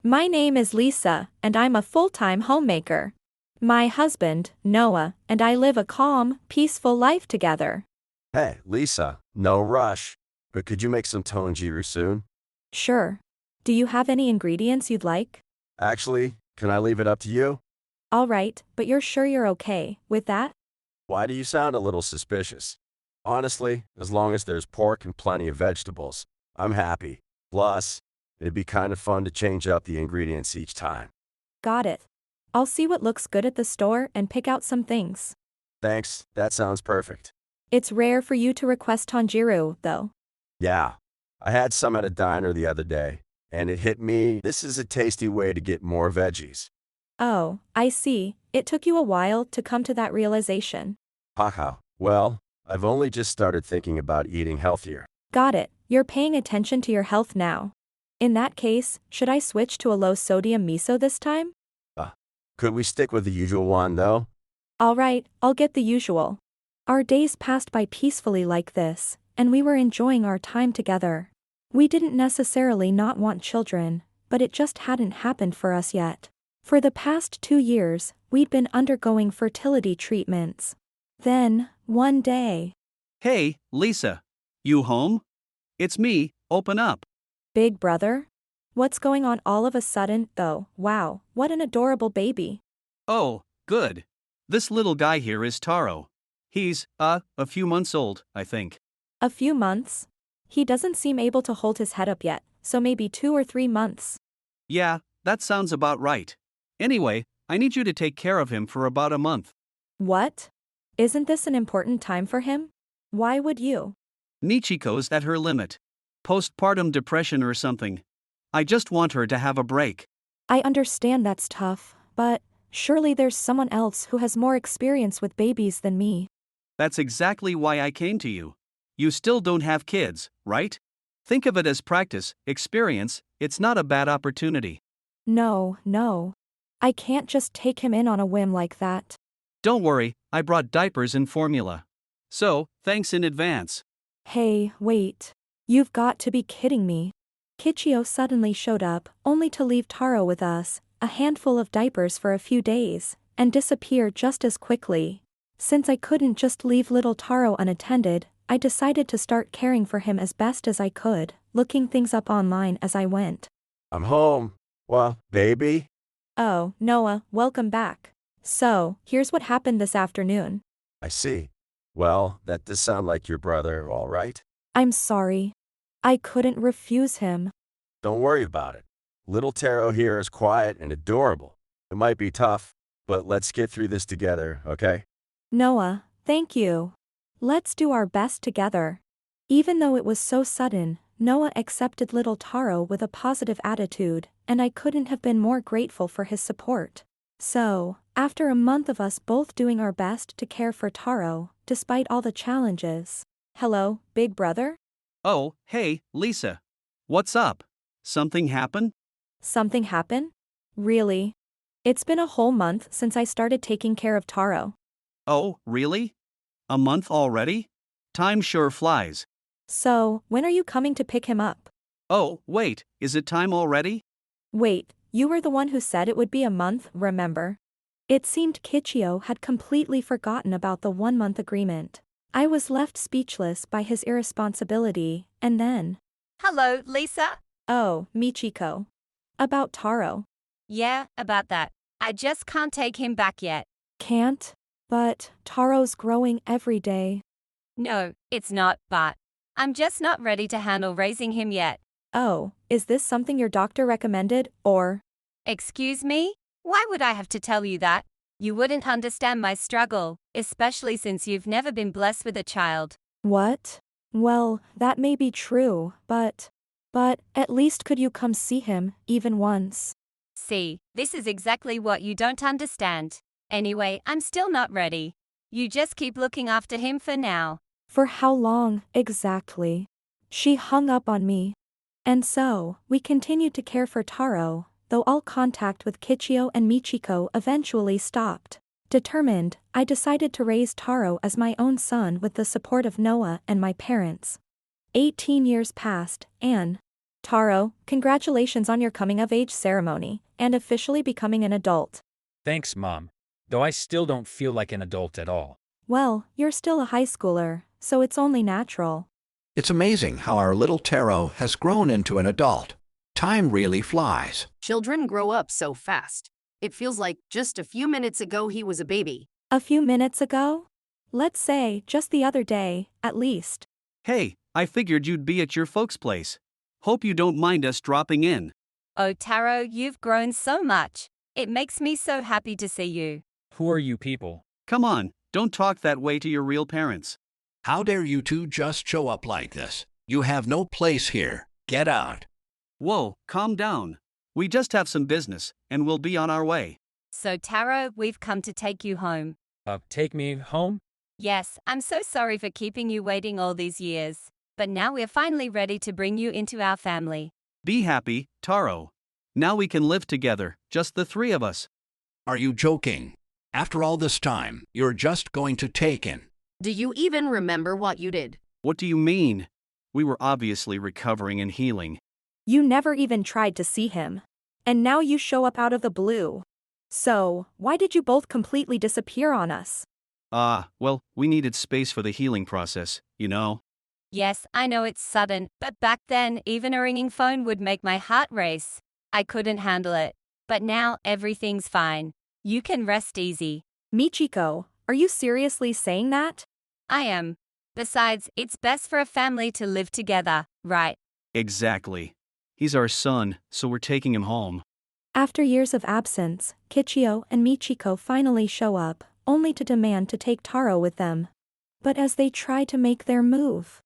My name is Lisa, and I'm a full-time homemaker. My husband, Noah, and I live a calm, peaceful life together. Hey, Lisa, no rush. But could you make some tonjiru soon? Sure. Do you have any ingredients you'd like? Actually, can I leave it up to you? All right, but you're sure you're okay with that? Why do you sound a little suspicious? Honestly, as long as there's pork and plenty of vegetables, I'm happy. Plus, it'd be kind of fun to change up the ingredients each time. Got it. I'll see what looks good at the store and pick out some things. Thanks, that sounds perfect. It's rare for you to request tanjiro, though. Yeah, I had some at a diner the other day, and it hit me. This is a tasty way to get more veggies. Oh, I see. It took you a while to come to that realization. Haha. Well, I've only just started thinking about eating healthier. Got it. You're paying attention to your health now. In that case, should I switch to a low-sodium miso this time? Could we stick with the usual one, though? All right, I'll get the usual. Our days passed by peacefully like this, and we were enjoying our time together. We didn't necessarily not want children, but it just hadn't happened for us yet. For the past 2 years, we'd been undergoing fertility treatments. Then, one day, Hey, Lisa. You home? It's me, open up. Big brother? What's going on all of a sudden, though? Wow, what an adorable baby. Oh, good. This little guy here is Taro. He's, a few months old, I think. A few months? He doesn't seem able to hold his head up yet, so maybe 2 or 3 months. Yeah, that sounds about right. Anyway, I need you to take care of him for about a month. What? Isn't this an important time for him? Why would you? Nichiko's at her limit. Postpartum depression or something. I just want her to have a break. I understand that's tough, but surely there's someone else who has more experience with babies than me. That's exactly why I came to you. You still don't have kids, right? Think of it as practice, experience, it's not a bad opportunity. No. I can't just take him in on a whim like that. Don't worry, I brought diapers and formula. So, thanks in advance. Hey, wait. You've got to be kidding me. Kichio suddenly showed up, only to leave Taro with us, a handful of diapers for a few days, and disappear just as quickly. Since I couldn't just leave little Taro unattended, I decided to start caring for him as best as I could, looking things up online as I went. I'm home. Well, baby? Oh, Noah, welcome back. So, here's what happened this afternoon. I see. Well, that does sound like your brother, all right? I'm sorry. I couldn't refuse him. Don't worry about it. Little Taro here is quiet and adorable. It might be tough, but let's get through this together, okay? Noah, thank you. Let's do our best together. Even though it was so sudden, Noah accepted little Taro with a positive attitude, and I couldn't have been more grateful for his support. So, after a month of us both doing our best to care for Taro, despite all the challenges. Hello, big brother? Oh, hey, Lisa. What's up? Something happen? Something happen? Really? It's been a whole month since I started taking care of Taro. Oh, really? A month already? Time sure flies. So, when are you coming to pick him up? Oh, wait, is it time already? Wait, you were the one who said it would be a month, remember? It seemed Kichio had completely forgotten about the 1-month agreement. I was left speechless by his irresponsibility, and then... Hello, Lisa. Oh, Michiko. About Taro. Yeah, about that. I just can't take him back yet. Can't? But Taro's growing every day. No, it's not, but I'm just not ready to handle raising him yet. Oh, is this something your doctor recommended, or... Excuse me? Why would I have to tell you that? You wouldn't understand my struggle, especially since you've never been blessed with a child. What? Well, that may be true, but at least could you come see him, even once? See, this is exactly what you don't understand. Anyway, I'm still not ready. You just keep looking after him for now. For how long, exactly? She hung up on me. And so, we continued to care for Taro, though all contact with Kichio and Michiko eventually stopped. Determined, I decided to raise Taro as my own son with the support of Noah and my parents. 18 years passed, and Taro, congratulations on your coming-of-age ceremony and officially becoming an adult. Thanks, Mom. Though I still don't feel like an adult at all. Well, you're still a high schooler, so it's only natural. It's amazing how our little Taro has grown into an adult. Time really flies. Children grow up so fast. It feels like just a few minutes ago he was a baby. A few minutes ago? Let's say, just the other day, at least. Hey, I figured you'd be at your folks' place. Hope you don't mind us dropping in. Oh, Taro, you've grown so much. It makes me so happy to see you. Who are you people? Come on, don't talk that way to your real parents. How dare you two just show up like this? You have no place here. Get out. Whoa, calm down. We just have some business, and we'll be on our way. So, Taro, we've come to take you home. Take me home? Yes, I'm so sorry for keeping you waiting all these years. But now we're finally ready to bring you into our family. Be happy, Taro. Now we can live together, just the three of us. Are you joking? After all this time, you're just going to take in. Do you even remember what you did? What do you mean? We were obviously recovering and healing. You never even tried to see him. And now you show up out of the blue. So, why did you both completely disappear on us? Well, we needed space for the healing process, you know? Yes, I know it's sudden, but back then, even a ringing phone would make my heart race. I couldn't handle it. But now, everything's fine. You can rest easy. Michiko, are you seriously saying that? I am. Besides, it's best for a family to live together, right? Exactly. He's our son, so we're taking him home. After years of absence, Kichio and Michiko finally show up, only to demand to take Taro with them. But as they try to make their move...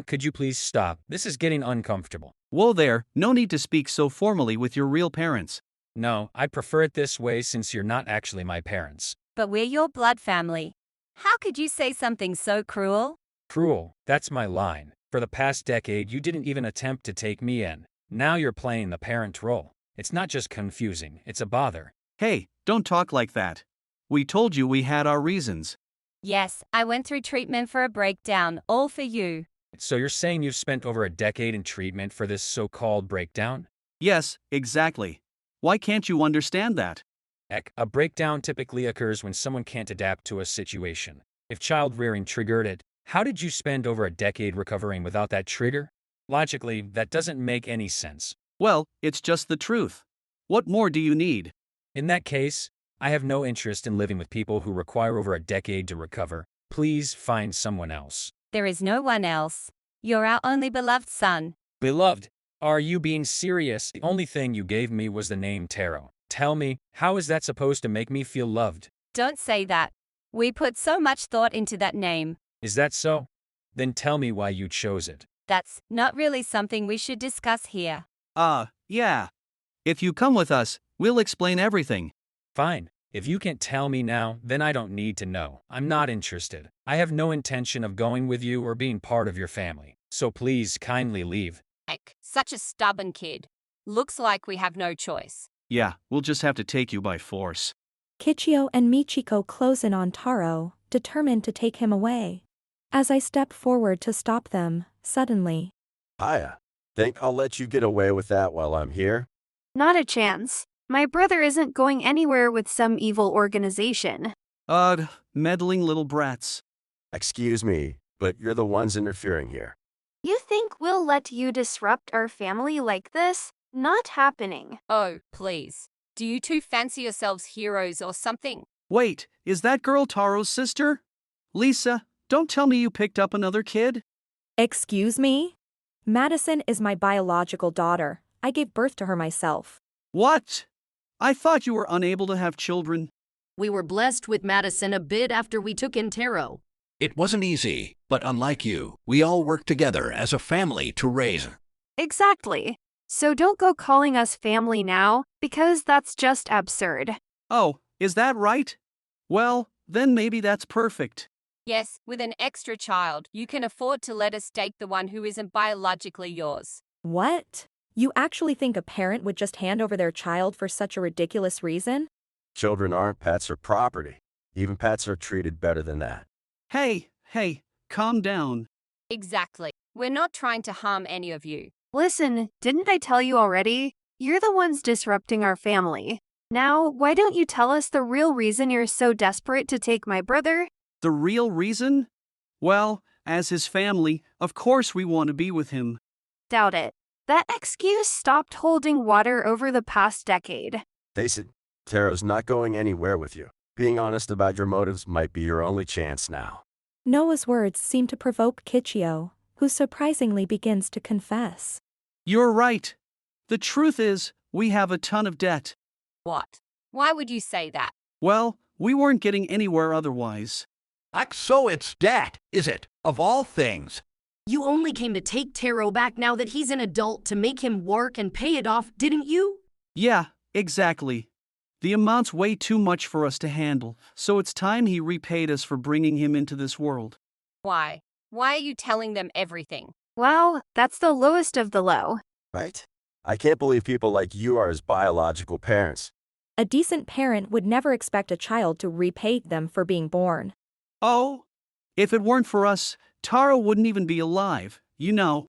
Could you please stop? This is getting uncomfortable. Whoa there, no need to speak so formally with your real parents. No, I prefer it this way since you're not actually my parents. But we're your blood family. How could you say something so cruel? Cruel, that's my line. For the past decade, you didn't even attempt to take me in. Now you're playing the parent role. It's not just confusing, it's a bother. Hey, don't talk like that. We told you we had our reasons. Yes, I went through treatment for a breakdown, all for you. So you're saying you've spent over a decade in treatment for this so-called breakdown? Yes, exactly. Why can't you understand that? Heck, a breakdown typically occurs when someone can't adapt to a situation. If child rearing triggered it, how did you spend over a decade recovering without that trigger? Logically, that doesn't make any sense. Well, it's just the truth. What more do you need? In that case, I have no interest in living with people who require over a decade to recover. Please find someone else. There is no one else. You're our only beloved son. Beloved, are you being serious? The only thing you gave me was the name Taro. Tell me, how is that supposed to make me feel loved? Don't say that. We put so much thought into that name. Is that so? Then tell me why you chose it. That's not really something we should discuss here. Yeah. If you come with us, we'll explain everything. Fine. If you can't tell me now, then I don't need to know. I'm not interested. I have no intention of going with you or being part of your family. So please kindly leave. Such a stubborn kid. Looks like we have no choice. Yeah, we'll just have to take you by force. Kichio and Michiko close in on Taro, determined to take him away. As I step forward to stop them, suddenly... Hiya. Think I'll let you get away with that while I'm here? Not a chance. My brother isn't going anywhere with some evil organization. Meddling little brats. Excuse me, but you're the ones interfering here. You think we'll let you disrupt our family like this? Not happening. Oh, please. Do you two fancy yourselves heroes or something? Wait, is that girl Taro's sister? Lisa, don't tell me you picked up another kid? Excuse me? Madison is my biological daughter. I gave birth to her myself. What? I thought you were unable to have children. We were blessed with Madison a bit after we took in Taro. It wasn't easy, but unlike you, we all worked together as a family to raise her. Exactly. So don't go calling us family now, because that's just absurd. Oh, is that right? Well, then maybe that's perfect. Yes, with an extra child, you can afford to let us date the one who isn't biologically yours. What? You actually think a parent would just hand over their child for such a ridiculous reason? Children aren't pets or property. Even pets are treated better than that. Hey, calm down. Exactly. We're not trying to harm any of you. Listen, didn't I tell you already? You're the ones disrupting our family. Now, why don't you tell us the real reason you're so desperate to take my brother? The real reason? Well, as his family, of course we want to be with him. Doubt it. That excuse stopped holding water over the past decade. Face it, Taro's not going anywhere with you. Being honest about your motives might be your only chance now. Noah's words seem to provoke Kichio, who surprisingly begins to confess. You're right. The truth is, we have a ton of debt. What? Why would you say that? Well, we weren't getting anywhere otherwise. So it's debt, is it? Of all things. You only came to take Taro back now that he's an adult to make him work and pay it off, didn't you? Yeah, exactly. The amount's way too much for us to handle, so it's time he repaid us for bringing him into this world. Why? Why are you telling them everything? Wow, that's the lowest of the low. Right? I can't believe people like you are his biological parents. A decent parent would never expect a child to repay them for being born. Oh, if it weren't for us, Taro wouldn't even be alive, you know.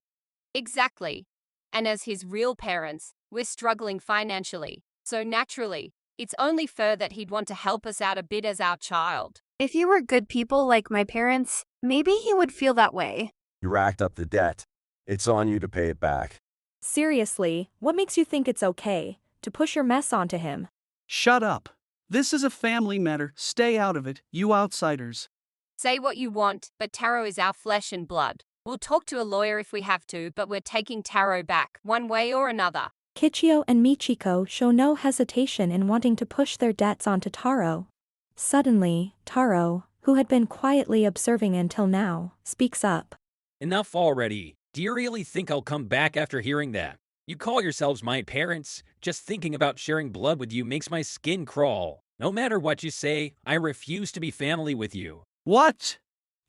Exactly. And as his real parents, we're struggling financially, so naturally, it's only fair that he'd want to help us out a bit as our child. If you were good people like my parents, maybe he would feel that way. You racked up the debt. It's on you to pay it back. Seriously, what makes you think it's okay to push your mess onto him? Shut up. This is a family matter. Stay out of it, you outsiders. Say what you want, but Taro is our flesh and blood. We'll talk to a lawyer if we have to, but we're taking Taro back, one way or another. Kichio and Michiko show no hesitation in wanting to push their debts onto Taro. Suddenly, Taro, who had been quietly observing until now, speaks up. Enough already. Do you really think I'll come back after hearing that? You call yourselves my parents. Just thinking about sharing blood with you makes my skin crawl. No matter what you say, I refuse to be family with you. What?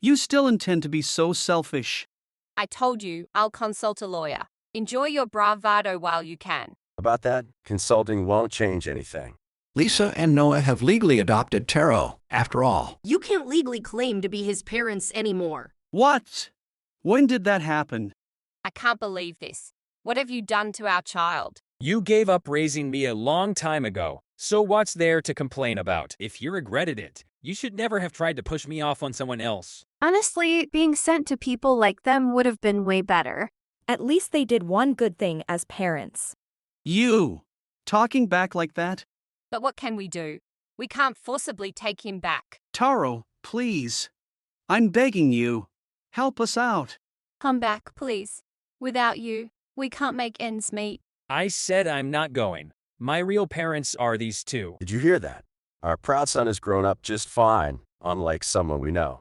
You still intend to be so selfish? I told you, I'll consult a lawyer. Enjoy your bravado while you can. About that, consulting won't change anything. Lisa and Noah have legally adopted Taro, after all. You can't legally claim to be his parents anymore. What? When did that happen? I can't believe this. What have you done to our child? You gave up raising me a long time ago, so what's there to complain about? If you regretted it, you should never have tried to push me off on someone else. Honestly, being sent to people like them would have been way better. At least they did one good thing as parents. You! Talking back like that? But what can we do? We can't forcibly take him back. Taro, please. I'm begging you. Help us out. Come back, please. Without you, we can't make ends meet. I said I'm not going. My real parents are these two. Did you hear that? Our proud son has grown up just fine, unlike someone we know.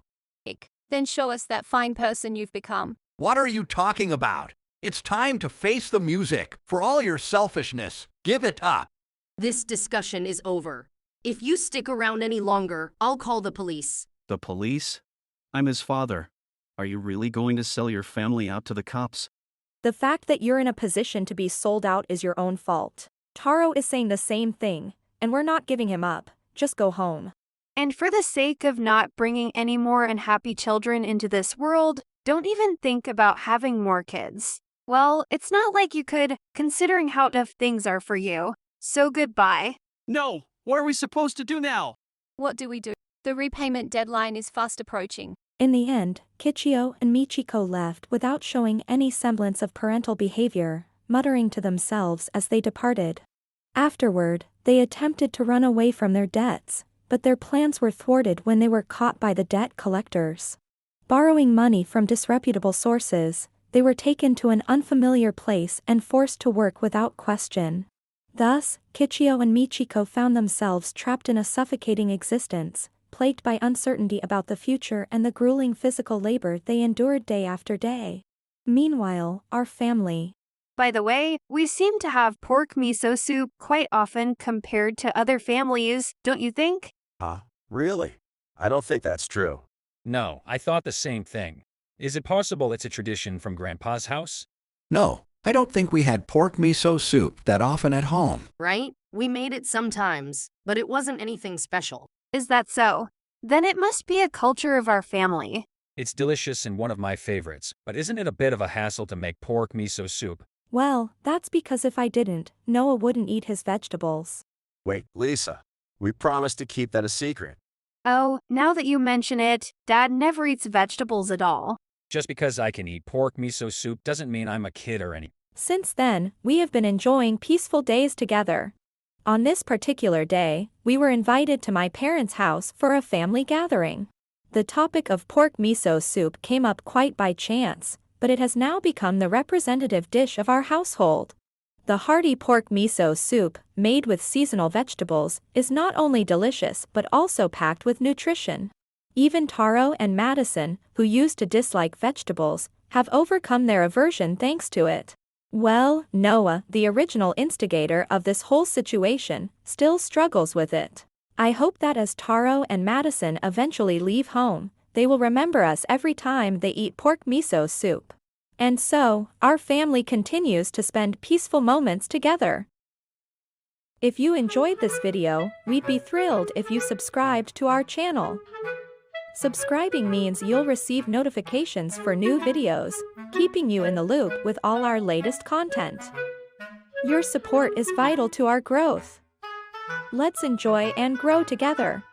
Then show us that fine person you've become. What are you talking about? It's time to face the music. For all your selfishness, give it up. This discussion is over. If you stick around any longer, I'll call the police. The police? I'm his father. Are you really going to sell your family out to the cops? The fact that you're in a position to be sold out is your own fault. Taro is saying the same thing, and we're not giving him up. Just go home. And for the sake of not bringing any more unhappy children into this world, don't even think about having more kids. Well, it's not like you could, considering how tough things are for you. So goodbye. No! What are we supposed to do now? What do we do? The repayment deadline is fast approaching. In the end, Kichio and Michiko left without showing any semblance of parental behavior, muttering to themselves as they departed. Afterward, they attempted to run away from their debts, but their plans were thwarted when they were caught by the debt collectors. Borrowing money from disreputable sources, they were taken to an unfamiliar place and forced to work without question. Thus, Kichio and Michiko found themselves trapped in a suffocating existence, plagued by uncertainty about the future and the grueling physical labor they endured day after day. Meanwhile, our family. By the way, we seem to have pork miso soup quite often compared to other families, don't you think? Huh? Really? I don't think that's true. No, I thought the same thing. Is it possible it's a tradition from Grandpa's house? No, I don't think we had pork miso soup that often at home. Right? We made it sometimes, but it wasn't anything special. Is that so? Then it must be a culture of our family. It's delicious and one of my favorites, but isn't it a bit of a hassle to make pork miso soup? Well, that's because if I didn't, Noah wouldn't eat his vegetables. Wait, Lisa. We promised to keep that a secret. Oh, now that you mention it, Dad never eats vegetables at all. Just because I can eat pork miso soup doesn't mean I'm a kid or anything. Since then, we have been enjoying peaceful days together. On this particular day, we were invited to my parents' house for a family gathering. The topic of pork miso soup came up quite by chance, but it has now become the representative dish of our household. The hearty pork miso soup, made with seasonal vegetables, is not only delicious but also packed with nutrition. Even Taro and Madison, who used to dislike vegetables, have overcome their aversion thanks to it. Well, Noah, the original instigator of this whole situation, still struggles with it. I hope that as Taro and Madison eventually leave home, they will remember us every time they eat pork miso soup. And so, our family continues to spend peaceful moments together. If you enjoyed this video, we'd be thrilled if you subscribed to our channel. Subscribing means you'll receive notifications for new videos, keeping you in the loop with all our latest content. Your support is vital to our growth. Let's enjoy and grow together.